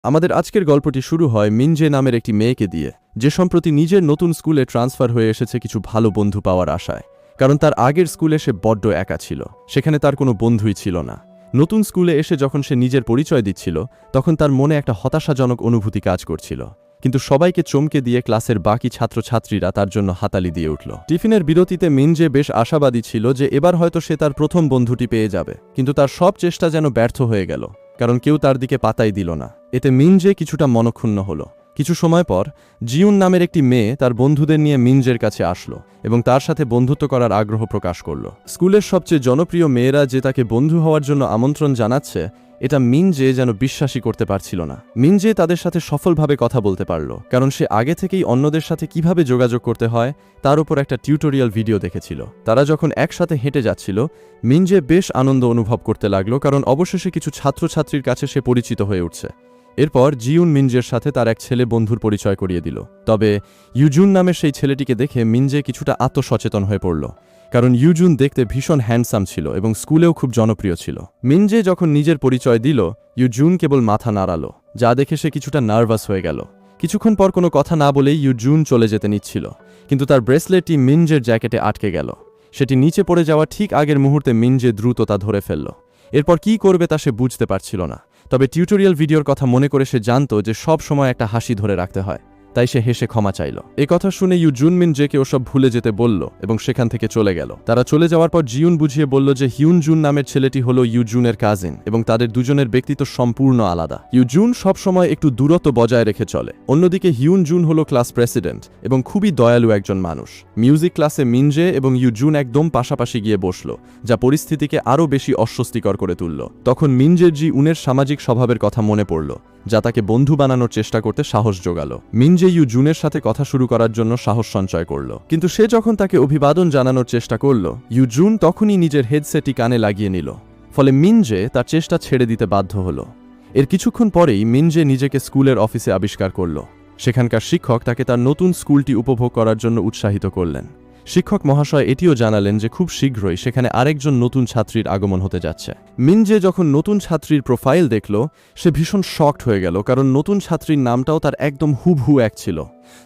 আমাদের আজকের গল্পটি শুরু হয় মিনজে নামের একটি মেয়েকে দিয়ে, যে সম্প্রতি নিজের নতুন স্কুলে ট্রান্সফার হয়ে এসেছে কিছু ভালো বন্ধু পাওয়ার আশায়। কারণ তার আগের স্কুলে সে বড্ড একা ছিল, সেখানে তার কোনো বন্ধুই ছিল না। নতুন স্কুলে এসে যখন সে নিজের পরিচয় দিচ্ছিল, তখন তার মনে একটা হতাশাজনক অনুভূতি কাজ করছিল। কিন্তু সবাইকে চমকে দিয়ে ক্লাসের বাকি ছাত্রছাত্রীরা তার জন্য হাতালি দিয়ে উঠল। টিফিনের বিরতিতে মিনজে বেশ আশাবাদী ছিল যে এবার হয়তো সে তার প্রথম বন্ধুটি পেয়ে যাবে, কিন্তু তার সব চেষ্টা যেন ব্যর্থ হয়ে গেল, কারণ কেউ তার দিকে পাতাই দিল না। এতে মিনজে কিছুটা মনক্ষুণ্ণ হল। কিছু সময় পর জিউন নামের একটি মেয়ে তার বন্ধুদের নিয়ে মিনজের কাছে আসলো এবং তার সাথে বন্ধুত্ব করার আগ্রহ প্রকাশ করল। স্কুলের সবচেয়ে জনপ্রিয় মেয়েরা যে তাকে বন্ধু হওয়ার জন্য আমন্ত্রণ জানাচ্ছে, এটা মিনজে যেন বিশ্বাসই করতে পারছিল না। মিনজে তাদের সাথে সফলভাবে কথা বলতে পারল, কারণ সে আগে থেকেই অন্যদের সাথে কিভাবে যোগাযোগ করতে হয় তার উপর একটা টিউটোরিয়াল ভিডিও দেখেছিল। তারা যখন একসাথে হেঁটে যাচ্ছিল, মিনজে বেশ আনন্দ অনুভব করতে লাগলো, কারণ অবশেষে কিছু ছাত্রছাত্রীর কাছে সে পরিচিত হয়ে উঠছে। এরপর জিউন মিনজের সাথে তার এক ছেলে বন্ধুর পরিচয় করিয়ে দিল। তবে ইউজুন নামের সেই ছেলেটিকে দেখে মিনজে কিছুটা আত্মসচেতন হয়ে পড়ল, কারণ ইউজুন দেখতে ভীষণ হ্যান্ডসাম ছিল এবং স্কুলেও খুব জনপ্রিয় ছিল। মিনজে যখন নিজের পরিচয় দিল, ইউজুন কেবল মাথা নাড়ালো, যা দেখে সে কিছুটা নার্ভাস হয়ে গেল। কিছুক্ষণ পর কোনো কথা না বলেই ইউজুন চলে যেতে নিচ্ছিল, কিন্তু তার ব্রেসলেটটি মিনজের জ্যাকেটে আটকে গেল। সেটি নিচে পড়ে যাওয়া ঠিক আগের মুহূর্তে মিনজে দ্রুত তা ধরে ফেলল। এরপর কি করবে তা সে বুঝতে পারছিল না, তবে টিউটোরিয়াল ভিডিওর কথা মনে করে সে জানত যে সব সময় একটা হাসি ধরে রাখতে হয়, তাই সে হেসে ক্ষমা চাইল। এ কথা শুনে ইউজুন মিনজেকে ওসব ভুলে যেতে বলল এবং সেখান থেকে চলে গেল। তারা চলে যাওয়ার পর জিউন বুঝিয়ে বলল যে হিউনজুন নামের ছেলেটি হলো ইউজুনের কাজিন এবং তাদের দুজনের ব্যক্তিত্ব সম্পূর্ণ আলাদা। ইউজুন সবসময় একটু দূরত্ব বজায় রেখে চলে, অন্যদিকে হিউনজুন হলো ক্লাস প্রেসিডেন্ট এবং খুবই দয়ালু একজন মানুষ। মিউজিক ক্লাসে মিনজে এবং ইউজুন একদম পাশাপাশি গিয়ে বসল, যা পরিস্থিতিকে আরও বেশি অস্বস্তিকর করে তুলল। তখন মিনজের জিউনের সামাজিক স্বভাবের কথা মনে পড়ল, যা তাকে বন্ধু বানানোর চেষ্টা করতে সাহস জোগাল। মিনজে ইউজুনের সাথে কথা শুরু করার জন্য সাহস সঞ্চয় করল, কিন্তু সে যখন তাকে অভিবাদন জানানোর চেষ্টা করল, ইউজুন তখনই নিজের হেডসেটটি কানে লাগিয়ে নিল। ফলে মিনজে তার চেষ্টা ছেড়ে দিতে বাধ্য হল। এর কিছুক্ষণ পরেই মিনজে নিজেকে স্কুলের অফিসে আবিষ্কার করল। সেখানকার শিক্ষক তাকে তার নতুন স্কুলটি উপভোগ করার জন্য উৎসাহিত করলেন। শিক্ষক মহাশয় এটিও জানালেন যে খুব শীঘ্রই সেখানে আরেকজন নতুন ছাত্রীর আগমন হতে যাচ্ছে। মিনজে যখন নতুন ছাত্রীর প্রোফাইল দেখল, সে ভীষণ শকড হয়ে গেল, কারণ নতুন ছাত্রীর নামটাও তার একদম হুবহু এক ছিল,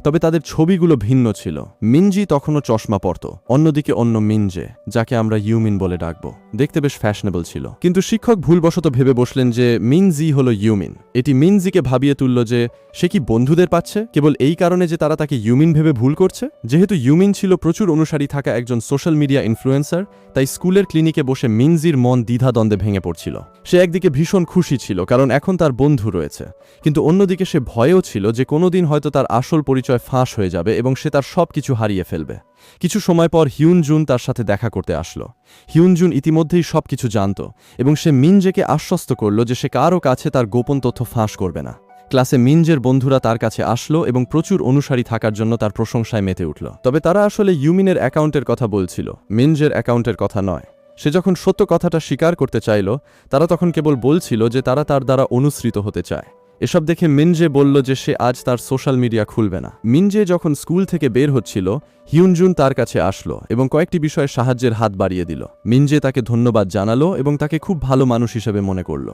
তবে তাদের ছবিগুলো ভিন্ন ছিল। মিনজি তখনও চশমা পরত, অন্যদিকে অন্য মিনজে, যাকে আমরা ইউমিন বলে ডাকব, দেখতে বেশ ফ্যাশনেবল ছিল। কিন্তু শিক্ষক ভুলবশত ভেবে বসলেন যে মিনজি হলো ইউমিন। এটি মিনজিকে ভাবিয়ে তুলল যে সে কি বন্ধুদের পাচ্ছে কেবল এই কারণে যে তারা তাকে ইউমিন ভেবে ভুল করছে। যেহেতু ইউমিন ছিল প্রচুর অনুসারী থাকা একজন সোশ্যাল মিডিয়া ইনফ্লুয়েন্সার, তাই স্কুলের ক্লিনিকে বসে মিনজির মন দ্বিধাদ্বন্দ্বে ভেঙে পড়ছিল। সে একদিকে ভীষণ খুশি ছিল, কারণ এখন তার বন্ধু রয়েছে, কিন্তু অন্যদিকে সে ভয়েও ছিল যে কোনোদিন হয়তো তার আসল পরিচয় ফাঁস হয়ে যাবে এবং সে তার সবকিছু হারিয়ে ফেলবে। কিছু সময় পর হিউনজুন তার সাথে দেখা করতে আসলো। হিউনজুন ইতিমধ্যেই সবকিছু জানত এবং সে মিনজেকে আশ্বস্ত করল যে সে কারও কাছে তার গোপন তথ্য ফাঁস করবে না। ক্লাসে মিনজের বন্ধুরা তার কাছে আসলো এবং প্রচুর অনুসারী থাকার জন্য তার প্রশংসায় মেতে উঠল। তবে তারা আসলে ইউমিনের অ্যাকাউন্টের কথা বলছিল, মিনজের অ্যাকাউন্টের কথা নয়। সে যখন সত্য কথাটা স্বীকার করতে চাইল, তারা তখন কেবল বলছিল যে তারা তার দ্বারা অনুসৃত হতে চায়। এসব দেখে মিনজে বলল যে সে আজ তার সোশ্যাল মিডিয়া খুলবে না। মিনজে যখন স্কুল থেকে বের হচ্ছিল, হিউনজুন তার কাছে আসলো এবং কয়েকটি বিষয়ে সাহায্যের হাত বাড়িয়ে দিল। মিনজে তাকে ধন্যবাদ জানালো এবং তাকে খুব ভালো মানুষ হিসেবে মনে করল।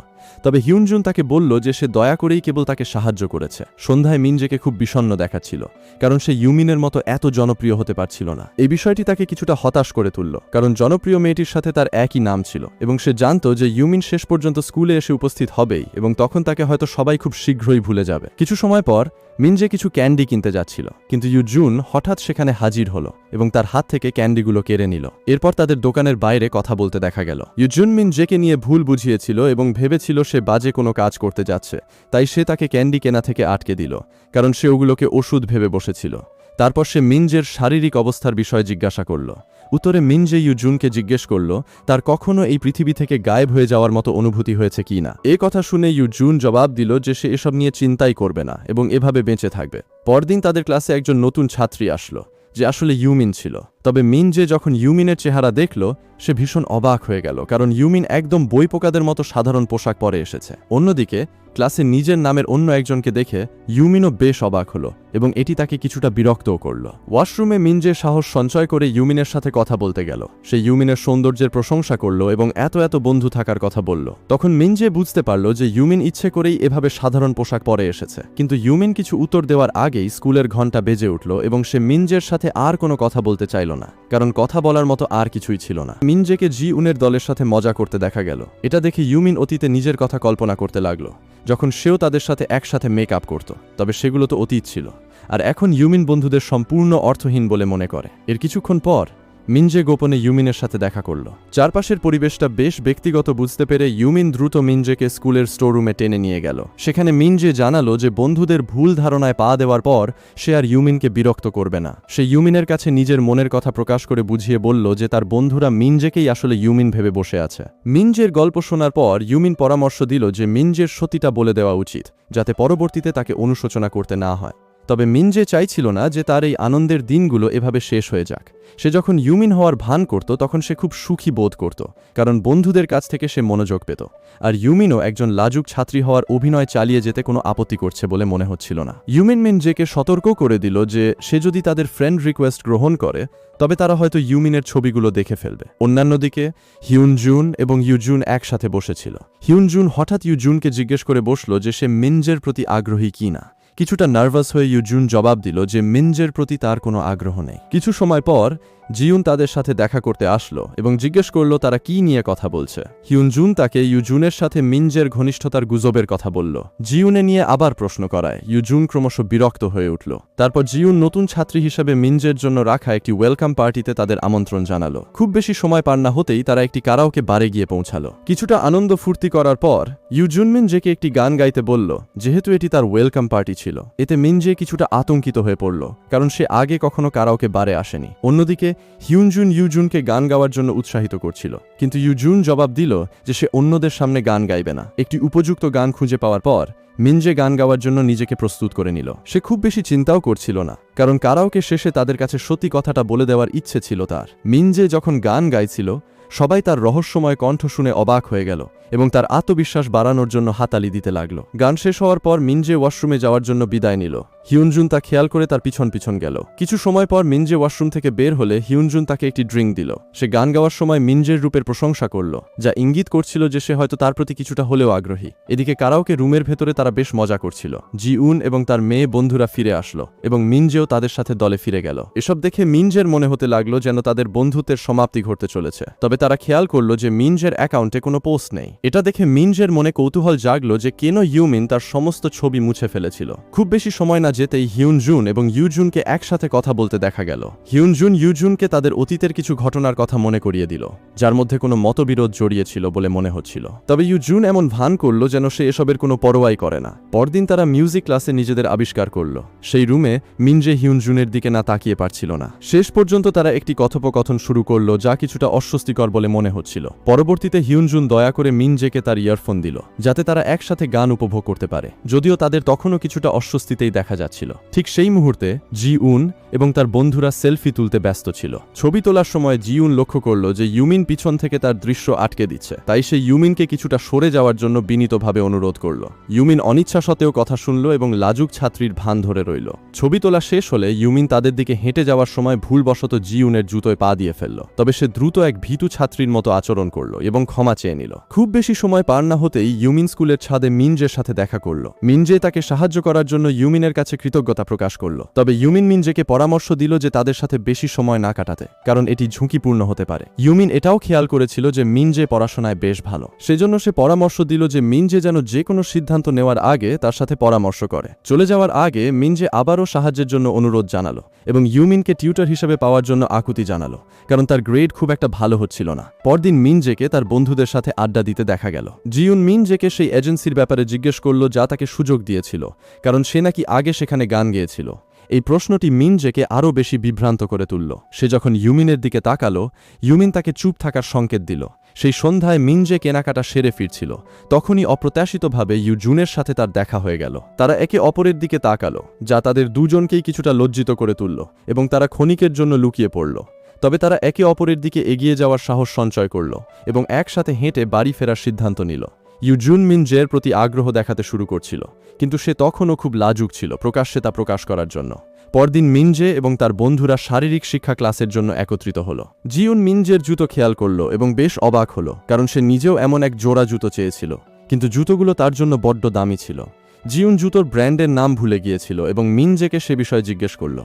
তবে হিউনজুন তাকে বলল যে সে দয়া করেই কেবল তাকে সাহায্য করেছে। সন্ধ্যায় মিনজেকে খুব বিষণ্ণ দেখাচ্ছিল, কারণ সে ইউমিনের মতো এত জনপ্রিয় হতে পারছিল না। এই বিষয়টি তাকে কিছুটা হতাশ করে তুলল, কারণ জনপ্রিয় মেয়েটির সাথে তার একই নাম ছিল এবং সে জানত যে ইউমিন শেষ পর্যন্ত স্কুলে এসে উপস্থিত হবেই এবং তখন তাকে হয়তো সবাই খুব শীঘ্রই ভুলে যাবে। কিছু সময় পর মিনজে কিছু ক্যান্ডি কিনতে যাচ্ছিল, কিন্তু ইউজুন হঠাৎ সেখানে হাজির হলো এবং তার হাত থেকে ক্যান্ডিগুলো কেড়ে নিল। এরপর তাদের দোকানের বাইরে কথা বলতে দেখা গেল। ইউজুন মিনজেকে নিয়ে ভুল বুঝিয়েছিল এবং ভেবেছিল সে বাজে কোনো কাজ করতে যাচ্ছে, তাই সে তাকে ক্যান্ডি কেনা থেকে আটকে দিল, কারণ সে ওগুলোকে ওষুধ ভেবে বসেছিল। তারপর সে মিনজের শারীরিক অবস্থার বিষয়ে জিজ্ঞাসা করল। উত্তরে মিনজে ইউজুনকে জিজ্ঞেস করল তার কখনো এই পৃথিবী থেকে গায়েব হয়ে যাওয়ার মতো অনুভূতি হয়েছে কি না। এ কথা শুনে ইউজুন জবাব দিল যে সে এসব নিয়ে চিন্তাই করবে না এবং এভাবে বেঁচে থাকবে। পরদিন তাদের ক্লাসে একজন নতুন ছাত্রী আসলো, যে আসলে ইউমিন ছিল। তবে মিনজে যখন ইউমিনের চেহারা দেখল, সে ভীষণ অবাক হয়ে গেল, কারণ ইউমিন একদম বই পোকাদের মতো সাধারণ পোশাক পরে এসেছে। অন্যদিকে ক্লাসে নিজের নামের অন্য একজনকে দেখে ইউমিনও বেশ অবাক হলো এবং এটি তাকে কিছুটা বিরক্তও করল। ওয়াশরুমে মিনজে সাহস সঞ্চয় করে ইউমিনের সাথে কথা বলতে গেল। সে ইউমিনের সৌন্দর্যের প্রশংসা করল এবং এত বন্ধু থাকার কথা বলল। তখন মিনজে বুঝতে পারল যে ইউমিন ইচ্ছে করেই এভাবে সাধারণ পোশাক পরে এসেছে, কিন্তু ইউমিন কিছু উত্তর দেওয়ার আগেই স্কুলের ঘণ্টা বেজে উঠল এবং সে মিনজের সাথে আর কোনো কথা বলতে চাইল না, কারণ কথা বলার মতো আর কিছুই ছিল না। মিনজেকে জি-উনের দলের সাথে মজা করতে দেখা গেল। এটা দেখে ইউমিন অতীতে নিজের কথা কল্পনা করতে লাগল, যখন সেও তাদের সাথে একসাথে মেকআপ করত। তবে সেগুলো তো অতীত ছিল, আর এখন ইউমিন বন্ধুদের সম্পূর্ণ অর্থহীন বলে মনে করে। এর কিছুক্ষণ পর মিনজে গোপনে ইউমিনের সাথে দেখা করল। চারপাশের পরিবেশটা বেশ ব্যক্তিগত বুঝতে পেরে ইউমিন দ্রুত মিনজেকে স্কুলের স্টোররুমে টেনে নিয়ে গেল। সেখানে মিনজে জানালো যে বন্ধুদের ভুল ধারণায় পা দেওয়ার পর সে আর ইউমিনকে বিরক্ত করবে না। সে ইউমিনের কাছে নিজের মনের কথা প্রকাশ করে বুঝিয়ে বলল যে তার বন্ধুরা মিনজেকেই আসলে ইউমিন ভেবে বসে আছে। মিনজের গল্প শোনার পর ইউমিন পরামর্শ দিল যে মিনজের সত্যিটা বলে দেওয়া উচিত, যাতে পরবর্তীতে তাকে অনুশোচনা করতে না হয়। তবে মিনজে চাইছিল না যে তার এই আনন্দের দিনগুলো এভাবে শেষ হয়ে যাক। সে যখন ইউমিন হওয়ার ভান করত তখন সে খুব সুখী বোধ করত, কারণ বন্ধুদের কাছ থেকে সে মনোযোগ পেত। আর ইউমিনও একজন লাজুক ছাত্রী হওয়ার অভিনয় চালিয়ে যেতে কোনো আপত্তি করছে বলে মনে হচ্ছিল না। ইউমিন মিনজেকে সতর্ক করে দিল যে সে যদি তাদের ফ্রেন্ড রিকোয়েস্ট গ্রহণ করে তবে তারা হয়তো ইউমিনের ছবিগুলো দেখে ফেলবে। অন্যান্য দিকে হিউনজুন এবং ইউজুন একসাথে বসেছিল। হিউনজুন হঠাৎ ইউজুনকে জিজ্ঞেস করে বসল যে সে মিনজের প্রতি আগ্রহী কি না। কিছুটা নার্ভাস হয়ে ইউজুন জবাব দিল যে মিনজের প্রতি তার কোনো আগ্রহ নেই। কিছু সময় পর জিউন তাদের সাথে দেখা করতে আসলো এবং জিজ্ঞেস করল তারা কি নিয়ে কথা বলছে। হিউনজুন তাকে ইউজুনের সাথে মিনজের ঘনিষ্ঠতার গুজবের কথা বলল। জিউনে নিয়ে আবার প্রশ্ন করায় ইউজুন ক্রমশ বিরক্ত হয়ে উঠল। তারপর জিউন নতুন ছাত্রী হিসেবে মিনজের জন্য রাখা একটি ওয়েলকাম পার্টিতে তাদের আমন্ত্রণ জানালো। খুব বেশি সময় পার না হতেই তারা একটি কারাওকে বারে গিয়ে পৌঁছালো। কিছুটা আনন্দ ফুর্তি করার পর ইউজুন মিনজেকে একটি গান গাইতে বলল, যেহেতু এটি তার ওয়েলকাম পার্টি ছিল। এতে মিনজে কিছুটা আতঙ্কিত হয়ে পড়ল, কারণ সে আগে কখনো কারাওকে বারে আসেনি। অন্যদিকে হিউনজুন ইউজুনকে গান গাওয়ার জন্য উৎসাহিত করছিল, কিন্তু ইউজুন জবাব দিল যে সে অন্যদের সামনে গান গাইবে না। একটি উপযুক্ত গান খুঁজে পাওয়ার পর মিনজে গান গাওয়ার জন্য নিজেকে প্রস্তুত করে নিল। সে খুব বেশি চিন্তাও করছিল না, কারণ কারাওকে শেষে তাদের কাছে সত্যি কথাটা বলে দেওয়ার ইচ্ছে ছিল তার। মিনজে যখন গান গাইছিল সবাই তার রহস্যময় কণ্ঠ শুনে অবাক হয়ে গেল এবং তার আত্মবিশ্বাস বাড়ানোর জন্য হাতালি দিতে লাগল। গান শেষ হওয়ার পর মিনজে ওয়াশরুমে যাওয়ার জন্য বিদায় নিল। হিউনজুন তা খেয়াল করে তার পিছন পিছন গেল। কিছু সময় পর মিনজে ওয়াশরুম থেকে বের হলে হিউনজুন তাকে একটি ড্রিঙ্ক দিল। সে গান গাওয়ার সময় মিনজের রূপের প্রশংসা করল, যা ইঙ্গিত করছিল যে সে হয়তো তার প্রতি কিছুটা হলেও আগ্রহী। এদিকে কারাওকে রুমের ভেতরে তারা বেশ মজা করছিল। জিউন এবং তার মেয়ে বন্ধুরা ফিরে আসলো এবং মিনজেও তাদের সাথে দলে ফিরে গেল। এসব দেখে মিনজের মনে হতে লাগলো যেন তাদের বন্ধুত্বের সমাপ্তি ঘটতে চলেছে। তবে তারা খেয়াল করল যে মিনজের অ্যাকাউন্টে কোনো পোস্ট নেই। এটা দেখে মিনজের মনে কৌতূহল জাগলো যে কেন ইউমিন তার সমস্ত ছবি মুছে ফেলেছিল। খুব বেশি সময় না যেতেই হিউনজুন এবং ইউজুনকে একসাথে কথা বলতে দেখা গেল। হিউনজুন ইউজুনকে তাদের অতীতের কিছু ঘটনার কথা মনে করিয়ে দিল, যার মধ্যে কোনো মতবিরোধ জড়িয়ে ছিল বলে মনে হচ্ছিল। তবে ইউজুন এমন ভান করল যেন সে এসবের কোনো পরোয়াই করে না। পরদিন তারা মিউজিক ক্লাসে নিজেদের আবিষ্কার করল। সেই রুমে মিনজে হিউনজুনের দিকে না তাকিয়ে পারছিল না। শেষ পর্যন্ত তারা একটি কথোপকথন শুরু করল, যা কিছুটা অস্বস্তিকর বলে মনে হচ্ছিল। পরবর্তীতে হিউনজুন দয়া করে মিনজেকে তার ইয়ারফোন দিল, যাতে তারা একসাথে গান উপভোগ করতে পারে, যদিও তাদের তখনও কিছুটা অস্বস্তিতেই দেখা যাচ্ছিল। ঠিক সেই মুহূর্তে জিউন এবং তার বন্ধুরা সেলফি তুলতে ব্যস্ত ছিল। ছবি তোলার সময় জিউন লক্ষ্য করল যে ইউমিন পিছন থেকে তার দৃশ্য আটকে দিচ্ছে, তাই সে ইউমিনকে কিছুটা সরে যাওয়ার জন্য বিনীতভাবে অনুরোধ করল। ইউমিন অনিচ্ছা সত্ত্বেও কথা শুনল এবং লাজুক ছাত্রীর ভান ধরে রইল। ছবি তোলা শেষ হলে ইউমিন তাদের দিকে হেঁটে যাওয়ার সময় ভুলবশত জিউনের জুতোয় পা দিয়ে ফেলল। তবে সে দ্রুত এক ভীতু ছাত্রীর মতো আচরণ করল এবং ক্ষমা চেয়ে নিল। খুব বেশি সময় পার না হতেই ইউমিন স্কুলের ছাদে মিনজের সাথে দেখা করল। মিনজে তাকে সাহায্য করার জন্য ইউমিনের কাছে কৃতজ্ঞতা প্রকাশ করল। তবে ইউমিন মিনজেকে পরামর্শ দিল যে তাদের সাথে বেশি সময় না কাটাতে, কারণ এটি ঝুঁকিপূর্ণ হতে পারে। ইউমিন এটাও খেয়াল করেছিল যে মিনজে পড়াশোনায় বেশ ভালো, সেজন্য সে পরামর্শ দিল যে মিনজে যেন যে কোনো সিদ্ধান্ত নেওয়ার আগে তার সাথে পরামর্শ করে। চলে যাওয়ার আগে মিনজে আবারও সাহায্যের জন্য অনুরোধ জানালো এবং ইউমিনকে টিউটর হিসেবে পাওয়ার জন্য আকুতি জানালো, কারণ তার গ্রেড খুব একটা ভালো হচ্ছিল না। পরদিন মিনজেকে তার বন্ধুদের সাথে আড্ডা দিতে দেখা গেল। জিউন মিনজেকে সেই এজেন্সির ব্যাপারে জিজ্ঞেস করল যা তাকে সুযোগ দিয়েছিল, কারণ সে নাকি আগে সেখানে গান গেয়েছিল। এই প্রশ্নটি মিনজেকে আরও বেশি বিভ্রান্ত করে তুলল। সে যখন ইউমিনের দিকে তাকালো, ইউমিন তাকে চুপ থাকার সংকেত দিল। সেই সন্ধ্যায় মিনজে কেনাকাটা সেরে ফিরছিল, তখনই অপ্রত্যাশিতভাবে ইউজুনের সাথে তার দেখা হয়ে গেল। তারা একে অপরের দিকে তাকালো, যা তাদের দুজনকেই কিছুটা লজ্জিত করে তুলল এবং তারা ক্ষণিকের জন্য লুকিয়ে পড়ল। তবে তারা একে অপরের দিকে এগিয়ে যাওয়ার সাহস সঞ্চয় করল এবং একসাথে হেঁটে বাড়ি ফেরার সিদ্ধান্ত নিল। ইউজুন মিনজের প্রতি আগ্রহ দেখাতে শুরু করছিল, কিন্তু সে তখনও খুব লাজুক ছিল প্রকাশ্যে তা প্রকাশ করার জন্য। পরদিন মিনজে এবং তার বন্ধুরা শারীরিক শিক্ষা ক্লাসের জন্য একত্রিত হল। জিউন মিনজের জুতো খেয়াল করল এবং বেশ অবাক হল, কারণ সে নিজেও এমন এক জোড়া জুতো চেয়েছিল, কিন্তু জুতোগুলো তার জন্য বড্ড দামি ছিল। জিউন জুতোর ব্র্যান্ডের নাম ভুলে গিয়েছিল এবং মিনজেকে সে বিষয়ে জিজ্ঞেস করল।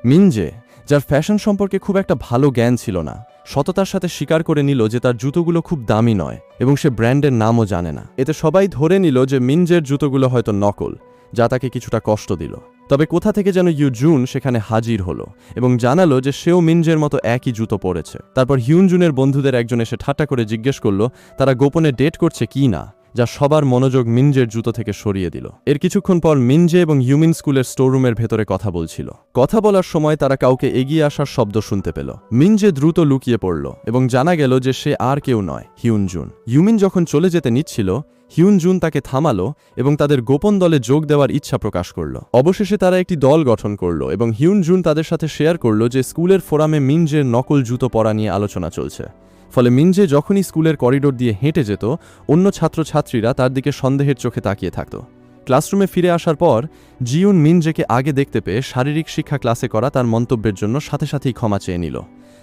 মিনজে, যার ফ্যাশন সম্পর্কে খুব একটা ভালো জ্ঞান ছিল না, সততার সাথে স্বীকার করে নিল যে তার জুতোগুলো খুব দামি নয় এবং সে ব্র্যান্ডের নামও জানে না। এতে সবাই ধরে নিল যে মিনজের জুতোগুলো হয়তো নকল, যা তাকে কিছুটা কষ্ট দিল। তবে কোথা থেকে যেন ইউজুন সেখানে হাজির হলো এবং জানালো যে সেও মিনজের মতো একই জুতো পরেছে। তারপর হিউনজুনের বন্ধুদের একজন এসে ঠাট্টা করে জিজ্ঞেস করল তারা গোপনে ডেট করছে কি না, যা সবার মনোযোগ মিনজের জুতো থেকে সরিয়ে দিল। এর কিছুক্ষণ পর মিনজে এবং ইউমিন স্কুলের স্টোররুমের ভেতরে কথা বলছিল। কথা বলার সময় তারা কাউকে এগিয়ে আসার শব্দ শুনতে পেল। মিনজে দ্রুত লুকিয়ে পড়ল এবং জানা গেল যে সে আর কেউ নয়, হিউনজুন। ইউমিন যখন চলে যেতে নিচ্ছিল, হিউনজুন তাকে থামালো এবং তাদের গোপন দলে যোগ দেওয়ার ইচ্ছা প্রকাশ করল। অবশেষে তারা একটি দল গঠন করল এবং হিউনজুন তাদের সাথে শেয়ার করল যে স্কুলের ফোরামে মিনজের নকল জুতো পরা নিয়ে আলোচনা চলছে। ফলে মিনজে যখনই স্কুলের করিডোর দিয়ে হেঁটে যেত, অন্য ছাত্রছাত্রীরা তার দিকে সন্দেহের চোখে তাকিয়ে থাকত। ক্লাসরুমে ফিরে আসার পর জিউন মিনজেকে আগে দেখতে পেয়ে শারীরিক শিক্ষা ক্লাসে করা তার মন্তব্যের জন্য সাথে সাথেই ক্ষমা চেয়ে নিল।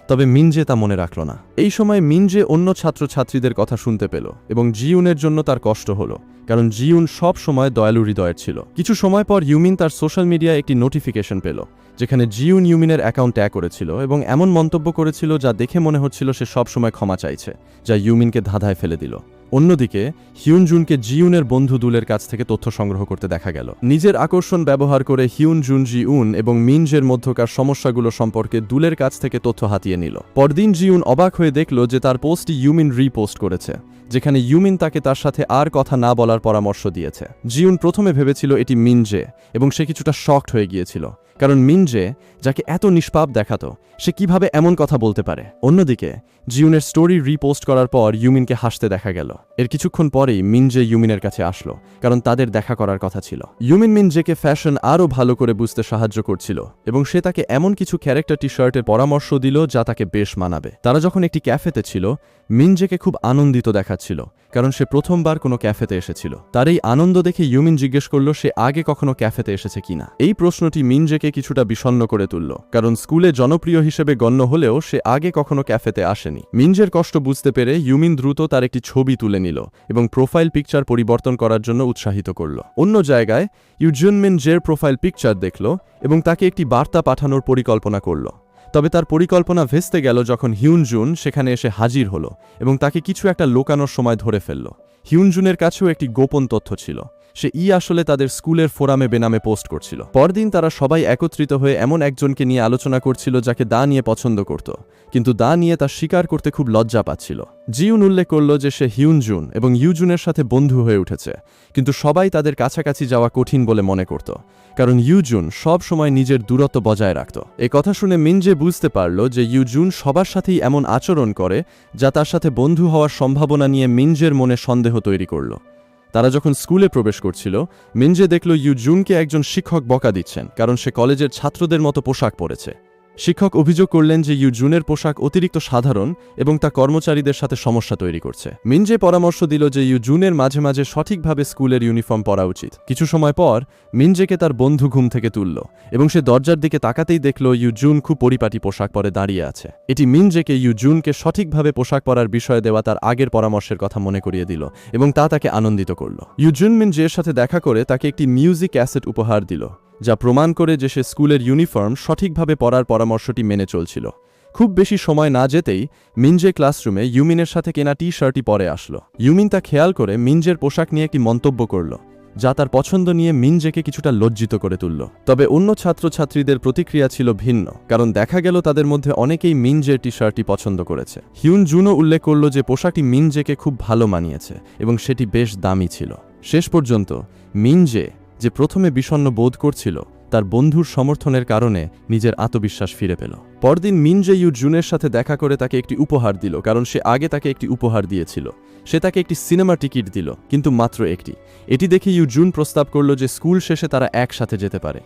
তবে মিনজে তা মনে রাখল না। এই সময় মিনজে অন্য ছাত্রছাত্রীদের কথা শুনতে পেল এবং জিউনের জন্য তার কষ্ট হলো, কারণ জিউন সব সময় দয়ালু হৃদয়ের ছিল। কিছু সময় পর ইউমিন তার সোশ্যাল মিডিয়ায় একটি নোটিফিকেশন পেল, যেখানে জিউন ইউমিনের অ্যাকাউন্ট ট্যাগ করেছিল এবং এমন মন্তব্য করেছিল যা দেখে মনে হচ্ছিল সে সব সময় ক্ষমা চাইছে, যা ইউমিনকে ধাঁধায় ফেলে দিল। অন্যদিকে হিউনজুনকে জিউনের বন্ধু দুলের কাছ থেকে তথ্য সংগ্রহ করতে দেখা গেল। নিজের আকর্ষণ ব্যবহার করে হিউনজুন জিউন এবং মিনজের মধ্যকার সমস্যাগুলো সম্পর্কে দুলের কাছ থেকে তথ্য হাতিয়ে নিল। পরদিন জিউন অবাক হয়ে দেখল যে তার পোস্টটি ইউমিন রিপোস্ট করেছে, যেখানে ইউমিন তাকে তার সাথে আর কথা না বলার পরামর্শ দিয়েছে। জিউন প্রথমে ভেবেছিল এটি মিনজে এবং সে কিছুটা শকড হয়ে গিয়েছিল, কারণ মিনজে, যাকে এত নিষ্পাপ দেখাতো, সে কিভাবে এমন কথা বলতে পারে। অন্যদিকে জিউনের স্টোরি রিপোস্ট করার পর ইউমিনকে হাসতে দেখা গেল। এর কিছুক্ষণ পরেই মিনজে ইউমিনের কাছে আসলো, কারণ তাদের দেখা করার কথা ছিল। ইউমিন মিনজেকে ফ্যাশন আরও ভালো করে বুঝতে সাহায্য করছিল এবং সে তাকে এমন কিছু ক্যারেক্টার টি শার্টের পরামর্শ দিল যা তাকে বেশ মানাবে। তারা যখন একটি ক্যাফেতে ছিল, মিনজেকে খুব আনন্দিত দেখাচ্ছিল, কারণ সে প্রথমবার কোনো ক্যাফেতে এসেছিল। তার এই আনন্দ দেখে ইউমিন জিজ্ঞেস করল সে আগে কখনো ক্যাফেতে এসেছে কিনা। এই প্রশ্নটি মিনজেকে কিছুটা বিষণ্ণ করে তুলল, কারণ স্কুলে জনপ্রিয় হিসেবে গণ্য হলেও সে আগে কখনো ক্যাফেতে আসেনি। মিনজের কষ্ট বুঝতে পেরে ইউমিন দ্রুত তার একটি ছবি তুলে নিল এবং প্রোফাইল পিকচার পরিবর্তন করার জন্য উৎসাহিত করল। অন্য জায়গায় ইউজুন মিনজের প্রোফাইল পিকচার দেখল এবং তাকে একটি বার্তা পাঠানোর পরিকল্পনা করল। তবে তার পরিকল্পনা ভেস্তে গেল যখন হিউনজুন সেখানে এসে হাজির হলো এবং তাকে কিছু একটা লোকানোর সময় ধরে ফেলল। হিউনজুনের কাছেও একটি গোপন তথ্য ছিল, সে আসলে তাদের স্কুলের ফোরামে বেনামে পোস্ট করছিল। পরদিন তারা সবাই একত্রিত হয়ে এমন একজনকে নিয়ে আলোচনা করছিল যাকে দা নিয়ে পছন্দ করত, কিন্তু দা নিয়ে তা স্বীকার করতে খুব লজ্জা পাচ্ছিল। জিউন উল্লেখ করল যে সে হিউনজুন এবং ইউজুনের সাথে বন্ধু হয়ে উঠেছে, কিন্তু সবাই তাদের কাছাকাছি যাওয়া কঠিন বলে মনে করত, কারণ ইউজুন সব সময় নিজের দূরত্ব বজায় রাখত। এ কথা শুনে মিনজে বুঝতে পারল যে ইউজুন সবার সাথেই এমন আচরণ করে যা তার সাথে বন্ধু হওয়ার সম্ভাবনা নিয়ে মিনজের মনে সন্দেহ তৈরি করল। তারা যখন স্কুলে প্রবেশ করছিল, মিনজে দেখল ইউজুনকে একজন শিক্ষক বকা দিচ্ছেন, কারণ সে কলেজের ছাত্রদের মতো পোশাক পরেছে। শিক্ষক অভিযোগ করলেন যে ইউজুনের পোশাক অতিরিক্ত সাধারণ এবং তা কর্মচারীদের সাথে সমস্যা তৈরি করছে। মিনজে পরামর্শ দিল যে ইউজুনের মাঝে মাঝে সঠিকভাবে স্কুলের ইউনিফর্ম পরা উচিত। কিছু সময় পর মিনজেকে তার বন্ধু ঘুম থেকে তুলল এবং সে দরজার দিকে তাকাতেই দেখল ইউজুন খুব পরিপাটি পোশাক পরে দাঁড়িয়ে আছে। এটি মিনজেকে ইউজুনকে সঠিকভাবে পোশাক পরার বিষয়ে দেওয়া তার আগের পরামর্শের কথা মনে করিয়ে দিল এবং তা তাকে আনন্দিত করল। ইউজুন মিনজের সাথে দেখা করে তাকে একটি মিউজিক ক্যাসেট উপহার দিল, যা প্রমাণ করে যে সে স্কুলের ইউনিফর্ম সঠিকভাবে পরার পরামর্শটি মেনে চলছিল। খুব বেশি সময় না যেতেই মিনজে ক্লাসরুমে ইউমিনের সাথে কেনা টি শার্টই পরে আসলো। ইউমিন তা খেয়াল করে মিনজের পোশাক নিয়ে একটি মন্তব্য করল, যা তার পছন্দ নিয়ে মিনজেকে কিছুটা লজ্জিত করে তুলল। তবে অন্য ছাত্রছাত্রীদের প্রতিক্রিয়া ছিল ভিন্ন, কারণ দেখা গেল তাদের মধ্যে অনেকেই মিনজের টি শার্টটি পছন্দ করেছে। হিউনজুনও উল্লেখ করল যে পোশাকটি মিনজেকে খুব ভালো মানিয়েছে এবং সেটি বেশ দামি ছিল। শেষ পর্যন্ত মিনজে, যে প্রথমে বিষণ্ণ বোধ করছিল, তার বন্ধুর সমর্থনের কারণে নিজের আত্মবিশ্বাস ফিরে পেল। পরদিন মিনজে ইউজুনের সাথে দেখা করে তাকে একটি উপহার দিল, কারণ সে আগে তাকে একটি উপহার দিয়েছিল। সে তাকে একটি সিনেমা টিকিট দিল, কিন্তু মাত্র একটি। এটি দেখে ইউজুন প্রস্তাব করল যে স্কুল শেষে তারা একসাথে যেতে পারে।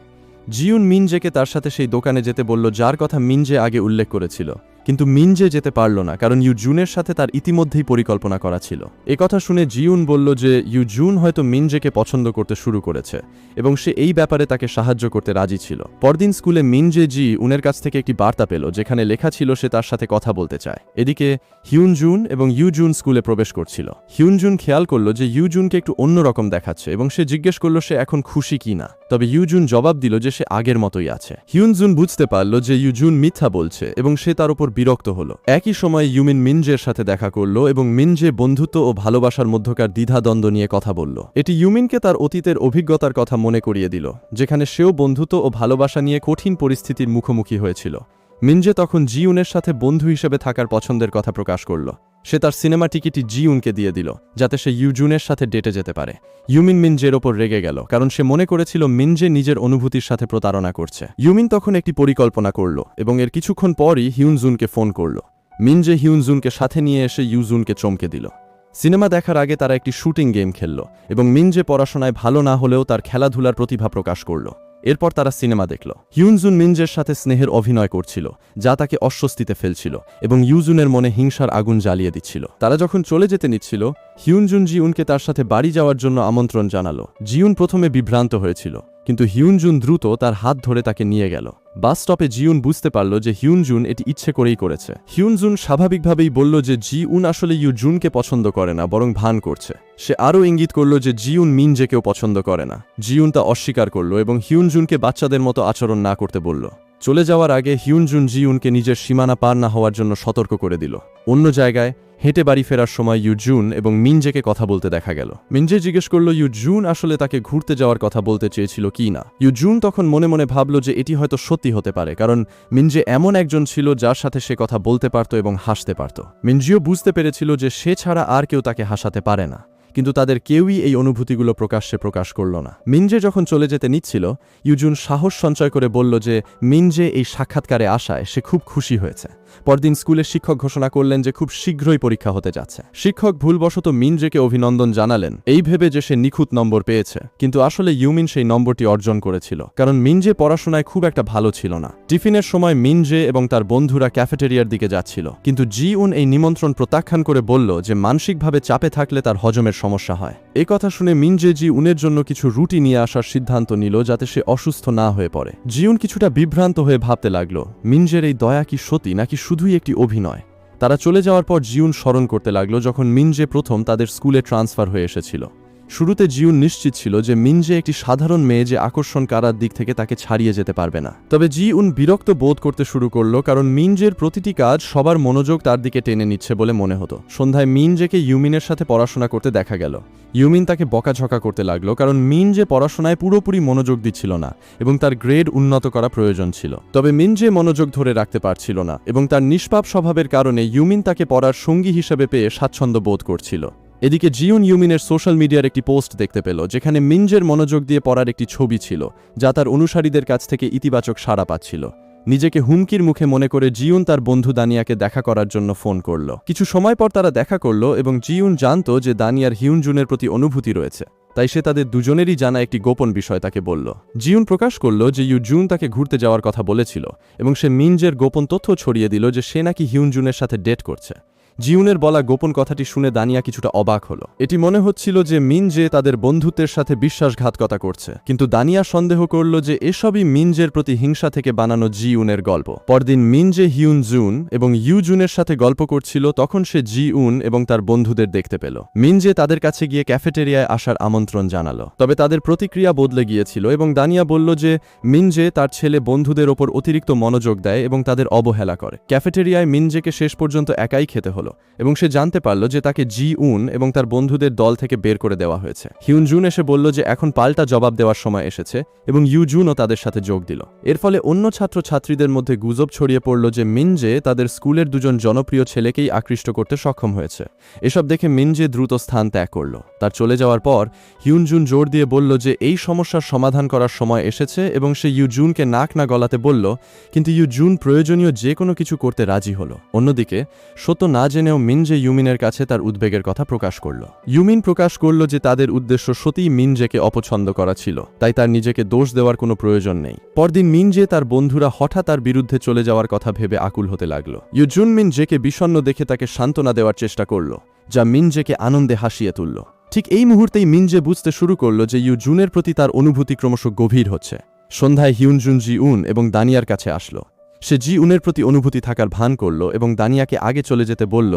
জিউন মিনজেকে তার সাথে সেই দোকানে যেতে বলল যার কথা মিনজে আগে উল্লেখ করেছিল, কিন্তু মিনজে যেতে পারল না, কারণ ইউজুনের সাথে তার ইতিমধ্যেই পরিকল্পনা করা ছিল। কথা শুনে জিউন বলল যে ইউজুন হয়তো মিনজেকে পছন্দ করতে শুরু করেছে এবং সে এই ব্যাপারে তাকে সাহায্য করতে রাজি ছিল। পরদিন স্কুলে মিনজে জি উনের কাছ থেকে একটি বার্তা পেল, যেখানে লেখা ছিল সে তার সাথে কথা বলতে চায়। এদিকে হিউনজুন এবং ইউজুন স্কুলে প্রবেশ করছিল। হিউনজুন খেয়াল করল যে ইউজুনকে একটু অন্যরকম দেখাচ্ছে এবং সে জিজ্ঞেস করল সে এখন খুশি কিনা। তবে ইউজুন জবাব দিল যে সে আগের মতোই আছে। হিউনজুন বুঝতে পারল যে ইউজুন মিথ্যা বলছে এবং সে তার উপর বিরক্ত হল। একই সময় ইউমিন মিনজের সাথে দেখা করল এবং মিনজে বন্ধুত্ব ও ভালোবাসার মধ্যকার দ্বিধাদ্বন্দ্ব নিয়ে কথা বলল। এটি ইউমিনকে তার অতীতের অভিজ্ঞতার কথা মনে করিয়ে দিল, যেখানে সেও বন্ধুত্ব ও ভালোবাসা নিয়ে কঠিন পরিস্থিতির মুখোমুখি হয়েছিল। মিনজে তখন জিউনের সাথে বন্ধু হিসেবে থাকার পছন্দের কথা প্রকাশ করল। সে তার সিনেমা টিকিটটি জিউনকে দিয়ে দিল, যাতে সে ইউজুনের সাথে ডেটে যেতে পারে। ইউমিন মিনজের ওপর রেগে গেল, কারণ সে মনে করেছিল মিনজে নিজের অনুভূতির সাথে প্রতারণা করছে। ইউমিন তখন একটি পরিকল্পনা করল এবং এর কিছুক্ষণ পরই হিউনজুনকে ফোন করল। মিনজে হিউনজুনকে সাথে নিয়ে এসে ইউজুনকে চমকে দিল। সিনেমা দেখার আগে তারা একটি শুটিং গেম খেলল এবং মিনজে পড়াশোনায় ভালো না হলেও তার খেলাধুলার প্রতিভা প্রকাশ করল। এরপর তারা সিনেমা দেখল। হিউনজুন মিনজের সাথে স্নেহের অভিনয় করছিল, যা তাকে অস্বস্তিতে ফেলছিল এবং ইউজুনের মনে হিংসার আগুন জ্বালিয়ে দিচ্ছিল। তারা যখন চলে যেতে নিচ্ছিল, হিউনজুন জিউনকে তার সাথে বাড়ি যাওয়ার জন্য আমন্ত্রণ জানালো। জিউন প্রথমে বিভ্রান্ত হয়েছিল, কিন্তু হিউনজুন দ্রুত তার হাত ধরে তাকে নিয়ে গেল। বাস স্টপে জিউন বুঝতে পারল যে হিউনজুন এটি ইচ্ছে করেই করেছে। হিউনজুন স্বাভাবিকভাবেই বলল যে জিউন আসলে ইউজুনকে পছন্দ করে না, বরং ভান করছে। সে আরও ইঙ্গিত করল যে জিউন মিনজেকেও পছন্দ করে না। জিউন তা অস্বীকার করল এবং হিউনজুনকে বাচ্চাদের মতো আচরণ না করতে বলল। চলে যাওয়ার আগে হিউনজুন জিউনকে নিজের সীমানা পার না হওয়ার জন্য সতর্ক করে দিল। অন্য জায়গায় হেঁটে বাড়ি ফেরার সময় ইউজুন এবং মিনজেকে কথা বলতে দেখা গেল। মিনজে জিজ্ঞেস করল ইউজুন আসলে তাকে ঘুরতে যাওয়ার কথা বলতে চেয়েছিল কি না। ইউজুন তখন মনে মনে ভাবল যে এটি হয়তো সত্যি হতে পারে, কারণ মিনজে এমন একজন ছিল যার সাথে সে কথা বলতে পারত এবং হাসতে পারত। মিনজিও বুঝতে পেরেছিল যে সে ছাড়া আর কেউ তাকে হাসাতে পারে না, কিন্তু তাদের কেউই এই অনুভূতিগুলো প্রকাশ্যে প্রকাশ করল না। মিনজে যখন চলে যেতে নিচ্ছিল, ইউজুন সাহস সঞ্চয় করে বলল যে মিনজে এই সাক্ষাৎকারে আসায় সে খুব খুশি হয়েছে। পরদিন স্কুলের শিক্ষক ঘোষণা করলেন যে খুব শীঘ্রই পরীক্ষা হতে যাচ্ছে। শিক্ষক ভুলবশত মিনজেকে অভিনন্দন জানালেন, এই ভেবে যে সে নিখুঁত নম্বর পেয়েছে, কিন্তু আসলে ইউমিন সেই নম্বরটি অর্জন করেছিল, কারণ মিনজে পড়াশোনায় খুব একটা ভালো ছিল না। টিফিনের সময় মিনজে এবং তার বন্ধুরা ক্যাফেটেরিয়ার দিকে যাচ্ছিল, কিন্তু জিউন এই নিমন্ত্রণ প্রত্যাখ্যান করে বলল যে মানসিকভাবে চাপে থাকলে তার হজমের সমস্যা হয়। এই কথা শুনে মিনজে জিউনের জন্য কিছু রুটি নিয়ে আসার সিদ্ধান্ত নিল, যাতে সে অসুস্থ না হয়ে পড়ে। জিউন কিছুটা বিভ্রান্ত হয়ে ভাবতে লাগল, মিনজের এই দয়া কি সত্যি নাকি শুধুই একটি অভিনয়। তারা চলে যাওয়ার পর জিউন স্মরণ করতে লাগল যখন মিনজে প্রথম তাদের স্কুলে ট্রান্সফার হয়ে এসেছিল। শুরুতে জিউন নিশ্চিত ছিল যে মিনজে একটি সাধারণ মেয়ে যে আকর্ষণ করার দিক থেকে তাকে ছাড়িয়ে যেতে পারবে না। তবে জিউন বিরক্ত বোধ করতে শুরু করলো, কারণ মিনজের প্রতিটি কাজ সবার মনোযোগ তার দিকে টেনে নিচ্ছে বলে মনে হতো। সন্ধ্যায় মিনজেকে ইউমিনের সাথে পড়াশোনা করতে দেখা গেল। ইউমিন তাকে বকাঝকা করতে লাগলো, কারণ মিনজে পড়াশোনায় পুরোপুরি মনোযোগ দিচ্ছিল না এবং তার গ্রেড উন্নত করা প্রয়োজন ছিল। তবে মিনজে মনোযোগ ধরে রাখতে পারছিল না এবং তার নিষ্পাপ স্বভাবের কারণে ইউমিন তাকে পড়ার সঙ্গী হিসেবে পেয়ে স্বাচ্ছন্দ্য বোধ করছিল। এদিকে জিউন ইউমিনের সোশ্যাল মিডিয়ার একটি পোস্ট দেখতে পেল, যেখানে মিনজের মনোযোগ দিয়ে পড়ার একটি ছবি ছিল, যা তার অনুসারীদের কাছ থেকে ইতিবাচক সাড়া পাচ্ছিল। নিজেকে হুমকির মুখে মনে করে জিউন তার বন্ধু দানিয়াকে দেখা করার জন্য ফোন করল। কিছু সময় পর তারা দেখা করল এবং জিউন জানত যে দানিয়ার হিউনজুনের প্রতি অনুভূতি রয়েছে, তাই সে তাদের দুজনেরই জানা একটি গোপন বিষয় তাকে বলল। জিউন প্রকাশ করল যে ইউজুন তাকে ঘুরতে যাওয়ার কথা বলেছিল এবং সে মিনজের গোপন তথ্য ছড়িয়ে দিল যে সে নাকি হিউনজুনের সাথে ডেট করছে। জিউনের বলা গোপন কথাটি শুনে দানিয়া কিছুটা অবাক হল। এটি মনে হচ্ছিল যে মিনজে তাদের বন্ধুত্বের সাথে বিশ্বাসঘাতকতা করছে, কিন্তু দানিয়া সন্দেহ করল যে এসবই মিনজের প্রতি হিংসা থেকে বানানো জিউনের গল্প। পরদিন মিনজে হিউনজুন এবং ইউজুনের সাথে গল্প করছিল, তখন সে জিউন এবং তার বন্ধুদের দেখতে পেল। মিনজে তাদের কাছে গিয়ে ক্যাফেটেরিয়ায় আসার আমন্ত্রণ জানালো, তবে তাদের প্রতিক্রিয়া বদলে গিয়েছিল এবং দানিয়া বলল যে মিনজে তার ছেলে বন্ধুদের ওপর অতিরিক্ত মনোযোগ দেয় এবং তাদের অবহেলা করে। ক্যাফেটেরিয়ায় মিনজেকে শেষ পর্যন্ত একাই খেতে হলো এবং সে জানতে পারল যে তাকে জিউন এবং তার বন্ধুদের দল থেকে বের করে দেওয়া হয়েছে। হিউনজুন এসে বলল যে এখন পাল্টা জবাব দেওয়ার সময় এসেছে এবং ইউজুনও তাদের সাথে যোগ দিল। এর ফলে অন্য ছাত্রছাত্রীদের মধ্যে গুজব ছড়িয়ে পড়ল যে মিনজে তাদের স্কুলের দুজন জনপ্রিয় ছেলেকেই আকৃষ্ট করতে সক্ষম হয়েছে। এসব দেখে মিনজে দ্রুত স্থান ত্যাগ করল। তার চলে যাওয়ার পর হিউনজুন জোর দিয়ে বলল যে এই সমস্যার সমাধান করার সময় এসেছে এবং সে ইউজুনকে নাক না গলাতে বলল, কিন্তু ইউজুন প্রয়োজনীয় যে কোনো কিছু করতে রাজি হল। অন্যদিকে সত্য না জেনেও মিনজে ইউমিনের কাছে তার উদ্বেগের কথা প্রকাশ করল। ইউমিন প্রকাশ করল যে তাদের উদ্দেশ্য সত্যিই মিনজেকে অপছন্দ করা ছিল, তাই তার নিজেকে দোষ দেওয়ার কোনো প্রয়োজন নেই। পরদিন মিনজে তার বন্ধুরা হঠাৎ তার বিরুদ্ধে চলে যাওয়ার কথা ভেবে আকুল হতে লাগল। ইউজুন মিনজেকে বিষণ্ণ দেখে তাকে সান্ত্বনা দেওয়ার চেষ্টা করল, যা মিনজেকে আনন্দে হাসিয়ে তুলল। ঠিক এই মুহূর্তেই মিনজে বুঝতে শুরু করল যে ইউজুনের প্রতি তার অনুভূতি ক্রমশ গভীর হচ্ছে। সন্ধ্যায় হিউনজুন জি উন এবং দানিয়ার কাছে আসলো। সে জি উনের প্রতি অনুভূতি থাকার ভান করল এবং দানিয়াকে আগে চলে যেতে বলল,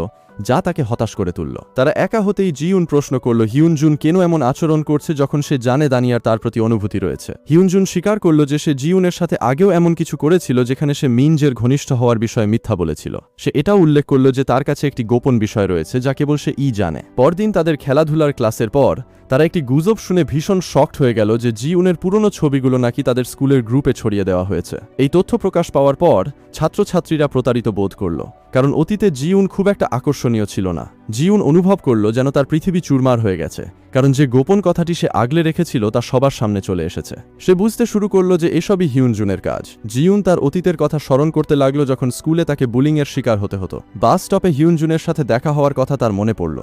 যা তাকে হতাশ করে তুলল। তারা একা হতেই জি উন প্রশ্ন করল হিউনজুন কেন এমন আচরণ করছে যখন সে জানে দানিয়ার তার প্রতি অনুভূতি রয়েছে। হিউনজুন স্বীকার করল যে সে জি উনের সাথে আগেও এমন কিছু করেছিল যেখানে সে মিনজের ঘনিষ্ঠ হওয়ার বিষয়ে মিথ্যা বলেছিল। সে এটাও উল্লেখ করল যে তার কাছে একটি গোপন বিষয় রয়েছে যা কেবল সে জানে। পরদিন তাদের খেলাধুলার ক্লাসের পর তারা একটি গুজব শুনে ভীষণ শকড হয়ে গেল যে জি উনের পুরনো ছবিগুলো নাকি তাদের স্কুলের গ্রুপে ছড়িয়ে দেওয়া হয়েছে। এই তথ্য প্রকাশ পাওয়ার পর ছাত্রছাত্রীরা প্রতারিত বোধ করল, কারণ অতীতে জি উন খুব একটা আকর্ষণীয় ছিল না। জি উন অনুভব করল যেন তার পৃথিবী চুরমার হয়ে গেছে, কারণ যে গোপন কথাটি সে আগলে রেখেছিল তা সবার সামনে চলে এসেছে। সে বুঝতে শুরু করল যে এসবই হিউনজুনের কাজ। জি উন তার অতীতের কথা স্মরণ করতে লাগলো যখন স্কুলে তাকে বুলিংয়ের শিকার হতে হতো। বাস স্টপে হিউনজুনের সাথে দেখা হওয়ার কথা তার মনে পড়ল,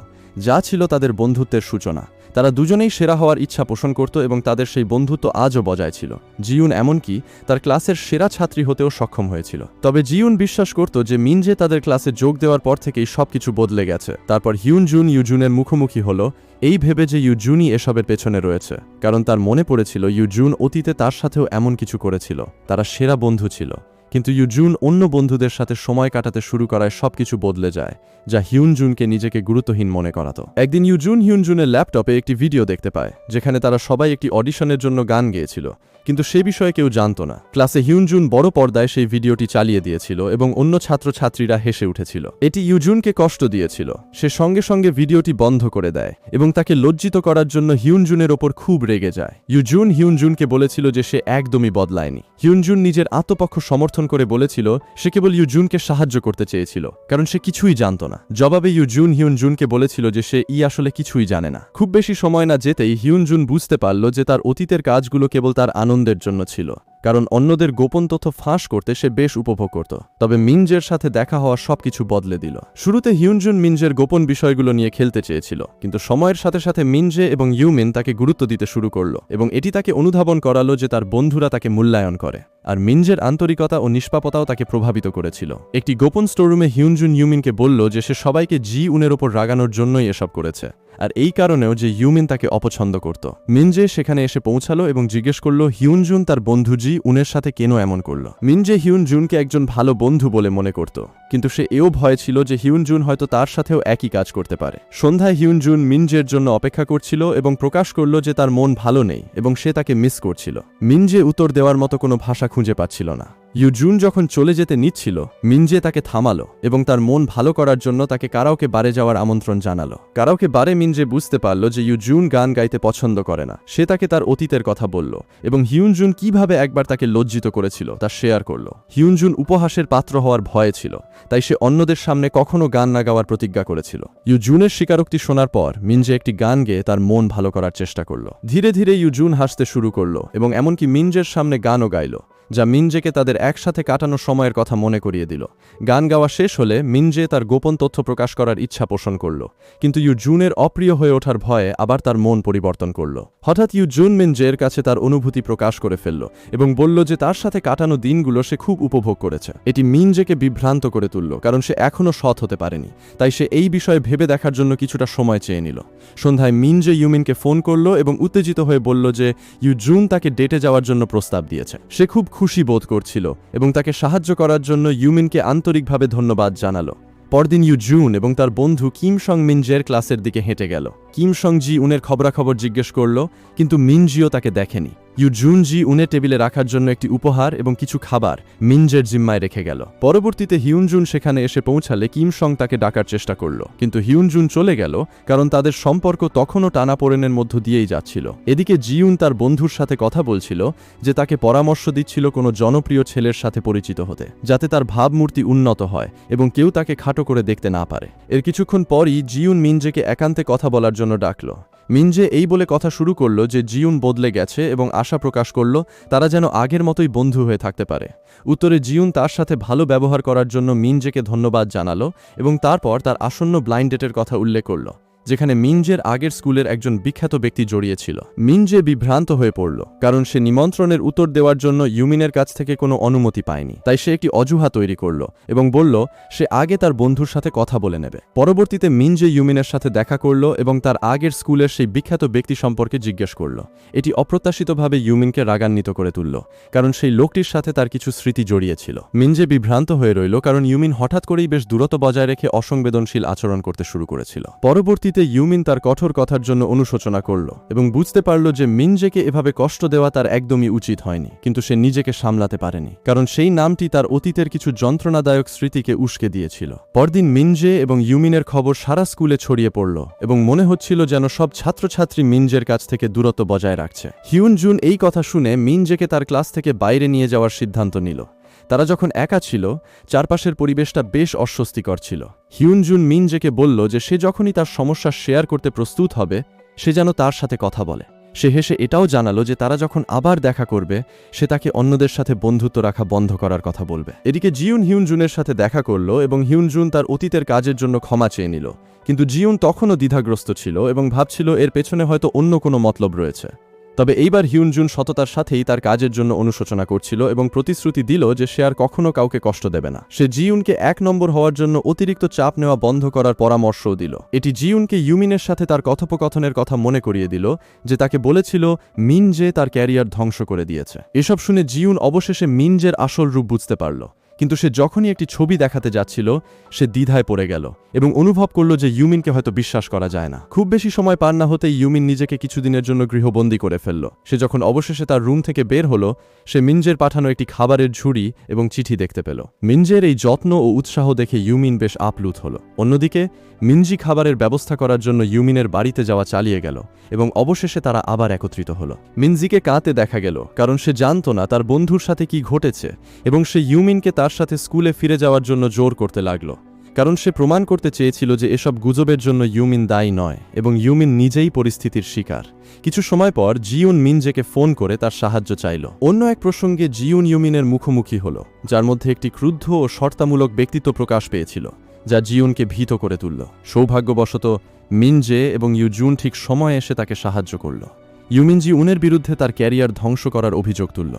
যা ছিল তাদের বন্ধুত্বের সূচনা। তারা দুজনেই সেরা হওয়ার ইচ্ছা পোষণ করত এবং তাদের সেই বন্ধুত্ব আজও বজায় ছিল। জিউন এমনকি তার ক্লাসের সেরা ছাত্রী হতেও সক্ষম হয়েছিল। তবে জিউন বিশ্বাস করত যে মিনজে তাদের ক্লাসে যোগ দেওয়ার পর থেকেই সবকিছু বদলে গেছে। তারপর হিউনজুন ইউজুনের মুখোমুখি হল, এই ভেবে যে ইউজুনই এসবের পেছনে রয়েছে, কারণ তার মনে পড়েছিল ইউজুন অতীতে তার সাথেও এমন কিছু করেছিল। তারা সেরা বন্ধু ছিল, কিন্তু ইউজুন অন্য বন্ধুদের সাথে সময় কাটাতে শুরু করায় সবকিছু বদলে যায়, যা হিউনজুনকে নিজেকে গুরুত্বহীন মনে করাতো। একদিন ইউজুন হিউনজুনের ল্যাপটপে একটি ভিডিও দেখতে পায় যেখানে তারা সবাই একটি অডিশনের জন্য গান গেয়েছিল, কিন্তু সে বিষয়ে কেউ জানত না। ক্লাসে হিউনজুন বড় পর্দায় সেই ভিডিওটি চালিয়ে দিয়েছিল এবং অন্য ছাত্রছাত্রীরা হেসে উঠেছিল। এটি ইউজুনকে কষ্ট দিয়েছিল। সে সঙ্গে সঙ্গে ভিডিওটি বন্ধ করে দেয় এবং তাকে লজ্জিত করার জন্য হিউনজুনের ওপর খুব রেগে যায়। ইউজুন হিউনজুনকে বলেছিল যে সে একদমই বদলায়নি। হিউনজুন নিজের আত্মপক্ষ সমর্থন করে বলেছিল সে কেবল ইউজুনকে সাহায্য করতে চেয়েছিল, কারণ সে কিছুই জানত না। জবাবে ইউজুন হিউনজুনকে বলেছিল যে সে আসলে কিছুই জানে না। খুব বেশি সময় না যেতেই হিউনজুন বুঝতে পারল যে তার অতীতের কাজগুলো কেবল তার আনন্দের জন্য ছিল, কারণ অন্যদের গোপন তথ্য ফাঁস করতে সে বেশ উপভোগ করত। তবে মিনজের সাথে দেখা হওয়া সবকিছু বদলে দিল। শুরুতে হিউনজুন মিনজের গোপন বিষয়গুলো নিয়ে খেলতে চেয়েছিল, কিন্তু সময়ের সাথে সাথে মিনজে এবং ইউমিন তাকে গুরুত্ব দিতে শুরু করলো এবং এটি তাকে অনুধাবন করালো যে তার বন্ধুরা তাকে মূল্যায়ন করে। আর মিনজের আন্তরিকতা ও নিষ্পাপতাও তাকে প্রভাবিত করেছিল। একটি গোপন স্টোররুমে হিউনজুন ইউমিনকে বলল যে সে সবাইকে জি উনের ওপর রাগানোর জন্যই এসব করেছে, আর এই কারণেও যে ইউমিন তাকে অপছন্দ করত। মিনজে সেখানে এসে পৌঁছালো এবং জিজ্ঞেস করল হিউনজুন তার বন্ধু জি উনের সাথে কেন এমন করল। মিনজে হিউনজুনকে একজন ভালো বন্ধু বলে মনে করত, কিন্তু সে এও ভয় ছিল যে হিউনজুন হয়তো তার সাথেও একই কাজ করতে পারে। সন্ধ্যায় হিউনজুন মিনজের জন্য অপেক্ষা করছিল এবং প্রকাশ করল যে তার মন ভালো নেই এবং সে তাকে মিস করছিল। মিনজে উত্তর দেওয়ার মতো কোনো ভাষা খুঁজে পাচ্ছিল না। ইউজুন যখন চলে যেতে নিচ্ছিল, মিনজে তাকে থামালো এবং তার মন ভালো করার জন্য তাকে কারাওকে বারে যাওয়ার আমন্ত্রণ জানালো। কারাওকে বারে মিনজে বুঝতে পারল যে ইউজুন গান গাইতে পছন্দ করে না। সে তাকে তার অতীতের কথা বলল এবং হিউনজুন কিভাবে একবার তাকে লজ্জিত করেছিল তা শেয়ার করল। হিউনজুন উপহাসের পাত্র হওয়ার ভয়ে ছিল, তাই সে অন্যদের সামনে কখনো গান না গাওয়ার প্রতিজ্ঞা করেছিল। ইউজুনের স্বীকারোক্তি শোনার পর মিনজে একটি গান গেয়ে তার মন ভালো করার চেষ্টা করল। ধীরে ধীরে ইউজুন হাসতে শুরু করল এবং এমনকি মিনজের সামনে গানও গাইল, যা মিনজেকে তাদের একসাথে কাটানো সময়ের কথা মনে করিয়ে দিল। গান গাওয়া শেষ হলে মিনজে তার গোপন তথ্য প্রকাশ করার ইচ্ছা পোষণ করল, কিন্তু ইউজুনের অপ্রিয় হয়ে ওঠার ভয়ে আবার তার মন পরিবর্তন করল। হঠাৎ ইউজুন মিনজের কাছে তার অনুভূতি প্রকাশ করে ফেলল এবং বলল যে তার সাথে কাটানো দিনগুলো সে খুব উপভোগ করেছে। এটি মিনজেকে বিভ্রান্ত করে তুলল, কারণ সে এখনও সৎ হতে পারেনি, তাই সে এই বিষয়ে ভেবে দেখার জন্য কিছুটা সময় চেয়ে নিল। সন্ধ্যায় মিনজে ইউমিনকে ফোন করল এবং উত্তেজিত হয়ে বলল যে ইউজুন তাকে ডেটে যাওয়ার জন্য প্রস্তাব দিয়েছে। সে খুব খুশি বোধ করছিল এবং তাকে সাহায্য করার জন্য ইউমিনকে আন্তরিকভাবে ধন্যবাদ জানালো। পরদিন ইউজুন এবং তার বন্ধু কিম সং মিনজের ক্লাসের দিকে হেঁটে গেল। কিম সং জি উনের খবরাখবর জিজ্ঞেস করল, কিন্তু মিনজিও তাকে দেখেনি। ইউজুন জি উনের টেবিলে রাখার জন্য একটি উপহার এবং কিছু খাবার মিনজের জিম্মায় রেখে গেল। পরবর্তীতে হিউনজুন সেখানে এসে পৌঁছালে কিম সং তাকে ডাকার চেষ্টা করল, কিন্তু হিউনজুন চলে গেল কারণ তাদের সম্পর্ক তখনও টানাপোড়েনের মধ্য দিয়েই যাচ্ছিল। এদিকে জিউন তার বন্ধুর সাথে কথা বলছিল যে তাকে পরামর্শ দিচ্ছিল কোনো জনপ্রিয় ছেলের সাথে পরিচিত হতে, যাতে তার ভাবমূর্তি উন্নত হয় এবং কেউ তাকে খাটো করে দেখতে না পারে। এর কিছুক্ষণ পরই জিউন মিনজেকে একান্তে কথা বলার জন্য ডাকল। মিনজে এই বলে কথা শুরু করল যে জিউন বদলে গেছে এবং আশা প্রকাশ করল তারা যেন আগের মতোই বন্ধু হয়ে থাকতে পারে। উত্তরে জিউন তার সাথে ভালো ব্যবহার করার জন্য মিনজেকে ধন্যবাদ জানালো এবং তারপর তার আসন্ন ব্লাইন্ড ডেটের কথা উল্লেখ করল, যেখানে মিনজের আগের স্কুলের একজন বিখ্যাত ব্যক্তি জড়িয়েছিল। মিনজে বিভ্রান্ত হয়ে পড়ল, কারণ সে নিমন্ত্রণের উত্তর দেওয়ার জন্য ইউমিনের কাছ থেকে কোনো অনুমতি পায়নি। তাই সে একটি অজুহাত তৈরি করল এবং বলল সে আগে তার বন্ধুর সাথে কথা বলে নেবে। পরবর্তীতে মিনজে ইউমিনের সাথে দেখা করল এবং তার আগের স্কুলের সেই বিখ্যাত ব্যক্তি সম্পর্কে জিজ্ঞেস করল। এটি অপ্রত্যাশিতভাবে ইউমিনকে রাগান্বিত করে তুলল, কারণ সেই লোকটির সাথে তার কিছু স্মৃতি জড়িয়েছিল। মিনজে বিভ্রান্ত হয়ে রইল, কারণ ইউমিন হঠাৎ করেই বেশ দূরত্ব বজায় রেখে অসংবেদনশীল আচরণ করতে শুরু করেছিল। পরবর্তীতে ইউমিন তার কঠোর কথার জন্য অনুশোচনা করল এবং বুঝতে পারল যে মিনজেকে এভাবে কষ্ট দেওয়া তার একদমই উচিত হয়নি, কিন্তু সে নিজেকে সামলাতে পারেনি, কারণ সেই নামটি তার অতীতের কিছু যন্ত্রণাদায়ক স্মৃতিকে উস্কে দিয়েছিল। পরদিন মিনজে এবং ইউমিনের খবর সারা স্কুলে ছড়িয়ে পড়ল এবং মনে হচ্ছিল যেন সব ছাত্রছাত্রী মিনজের কাছ থেকে দূরত্ব বজায় রাখছে। হিউন জুন এই কথা শুনে মিনজেকে তার ক্লাস থেকে বাইরে নিয়ে যাওয়ার সিদ্ধান্ত নিল। তারা যখন একা ছিল, চারপাশের পরিবেশটা বেশ অস্বস্তিকর ছিল। হিউন জুন মিনজেকে বলল যে সে যখনই তার সমস্যা শেয়ার করতে প্রস্তুত হবে, সে যেন তার সাথে কথা বলে। সে হেসে এটাও জানালো যে তারা যখন আবার দেখা করবে, সে তাকে অন্যদের সাথে বন্ধুত্ব রাখা বন্ধ করার কথা বলবে। এদিকে জিউন হিউন জুনের সাথে দেখা করল এবং হিউন জুন তার অতীতের কাজের জন্য ক্ষমা চেয়ে নিল, কিন্তু জিউন তখনও দ্বিধাগ্রস্ত ছিল এবং ভাবছিল এর পেছনে হয়তো অন্য কোনো মতলব রয়েছে। তবে এইবার হিউন জুন সততার সাথেই তার কাজের জন্য অনুশোচনা করছিল এবং প্রতিশ্রুতি দিল যে সে আর কখনো কাউকে কষ্ট দেবে না। সে জিউনকে 1 নম্বর হওয়ার জন্য অতিরিক্ত চাপ নেওয়া বন্ধ করার পরামর্শও দিল। এটি জিউনকে ইউমিনের সাথে তার কথোপকথনের কথা মনে করিয়ে দিল, যে তাকে বলেছিল মিনজে তার ক্যারিয়ার ধ্বংস করে দিয়েছে। এসব শুনে জিউন অবশেষে মিনজের আসল রূপ বুঝতে পারল, কিন্তু সে যখনই একটি ছবি দেখাতে যাচ্ছিল, সে দ্বিধায় পড়ে গেল এবং অনুভব করল যে ইউমিনকে হয়তো বিশ্বাস করা যায় না। খুব বেশি সময় পার না হতেই ইউমিন নিজেকে কিছুদিনের জন্য গৃহবন্দী করে ফেলল। সে যখন অবশেষে তার রুম থেকে বের হলো, সে মিনজের পাঠানো একটি খাবারের ঝুড়ি এবং চিঠি দেখতে পেল। মিনজের এই যত্ন ও উৎসাহ দেখে ইউমিন বেশ আপ্লুত হল। অন্যদিকে মিনজি খাবারের ব্যবস্থা করার জন্য ইউমিনের বাড়িতে যাওয়া চালিয়ে গেল এবং অবশেষে তারা আবার একত্রিত হল। মিনজিকে কাঁদতে দেখা গেল, কারণ সে জানত না তার বন্ধুর সাথে কি ঘটেছে এবং সে ইউমিনকে তার সাথে স্কুলে ফিরে যাওয়ার জন্য জোর করতে লাগল, কারণ সে প্রমাণ করতে চেয়েছিল যে এসব গুজবের জন্য ইউমিন দায়ী নয় এবং ইউমিন নিজেই পরিস্থিতির শিকার। কিছু সময় পর জিউন মিনজেকে ফোন করে তার সাহায্য চাইল। অন্য এক প্রসঙ্গে জিউন ইউমিনের মুখোমুখি হল, যার মধ্যে একটি ক্রুদ্ধ ও শর্তামূলক ব্যক্তিত্ব প্রকাশ পেয়েছিল, যা জিউনকে ভীত করে তুলল। সৌভাগ্যবশত মিনজে এবং ইউজুন ঠিক সময়ে এসে তাকে সাহায্য করল। ইউমিন জিউনের বিরুদ্ধে তার ক্যারিয়ার ধ্বংস করার অভিযোগ তুলল,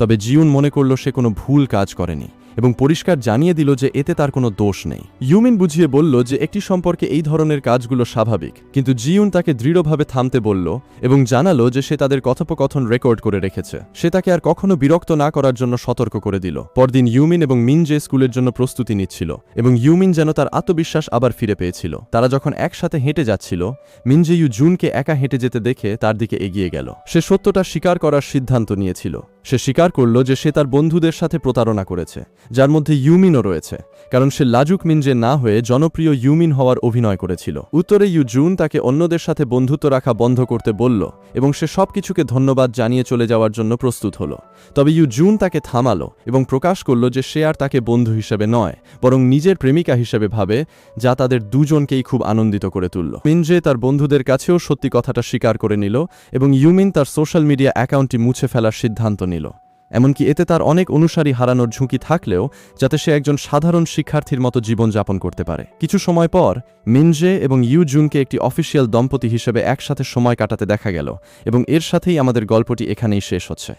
তবে জিউন মনে করল সে কোনো ভুল কাজ করেনি এবং পরিষ্কার জানিয়ে দিল যে এতে তার কোনো দোষ নেই। ইউমিন বুঝিয়ে বলল যে একটি সম্পর্কে এই ধরনের কাজগুলো স্বাভাবিক, কিন্তু জিউন তাকে দৃঢ়ভাবে থামতে বলল এবং জানালো যে সে তাদের কথোপকথন রেকর্ড করে রেখেছে। সে তাকে আর কখনো বিরক্ত না করার জন্য সতর্ক করে দিল। পরদিন ইউমিন এবং মিনজে স্কুলের জন্য প্রস্তুতি নিচ্ছিল এবং ইউমিন যেন তার আত্মবিশ্বাস আবার ফিরে পেয়েছিল। তারা যখন একসাথে হেঁটে যাচ্ছিল, মিনজে ইউজুনকে একা হেঁটে যেতে দেখে তার দিকে এগিয়ে গেল। সে সত্যটা স্বীকার করার সিদ্ধান্ত নিয়েছিল। সে স্বীকার করল যে সে তার বন্ধুদের সাথে প্রতারণা করেছে, যার মধ্যে ইউমিনও রয়েছে, কারণ সে লাজুক মিনজে না হয়ে জনপ্রিয় ইউমিন হওয়ার অভিনয় করেছিল। উত্তরে ইউজুন তাকে অন্যদের সাথে বন্ধুত্ব রাখা বন্ধ করতে বলল এবং সে সবকিছুকে ধন্যবাদ জানিয়ে চলে যাওয়ার জন্য প্রস্তুত হল। তবে ইউজুন তাকে থামালো এবং প্রকাশ করল যে সে আর তাকে বন্ধু হিসেবে নয়, বরং নিজের প্রেমিকা হিসেবে ভাবে, যা তাদের দুজনকেই খুব আনন্দিত করে তুলল। মিনজে তার বন্ধুদের কাছেও সত্যি কথাটা স্বীকার করে নিল এবং ইউমিন তার সোশ্যাল মিডিয়া অ্যাকাউন্টটি মুছে ফেলার সিদ্ধান্ত নিল। এমনকি এতে তার অনেক অনুসারী হারানোর ঝুঁকি থাকলেও, যাতে সে একজন সাধারণ শিক্ষার্থীর মতো জীবনযাপন করতে পারে। কিছু সময় পর মিনজে এবং ইউজুনকে একটি অফিসিয়াল দম্পতি হিসেবে একসাথে সময় কাটাতে দেখা গেল এবং এর সাথেই আমাদের গল্পটি এখানেই শেষ হচ্ছে।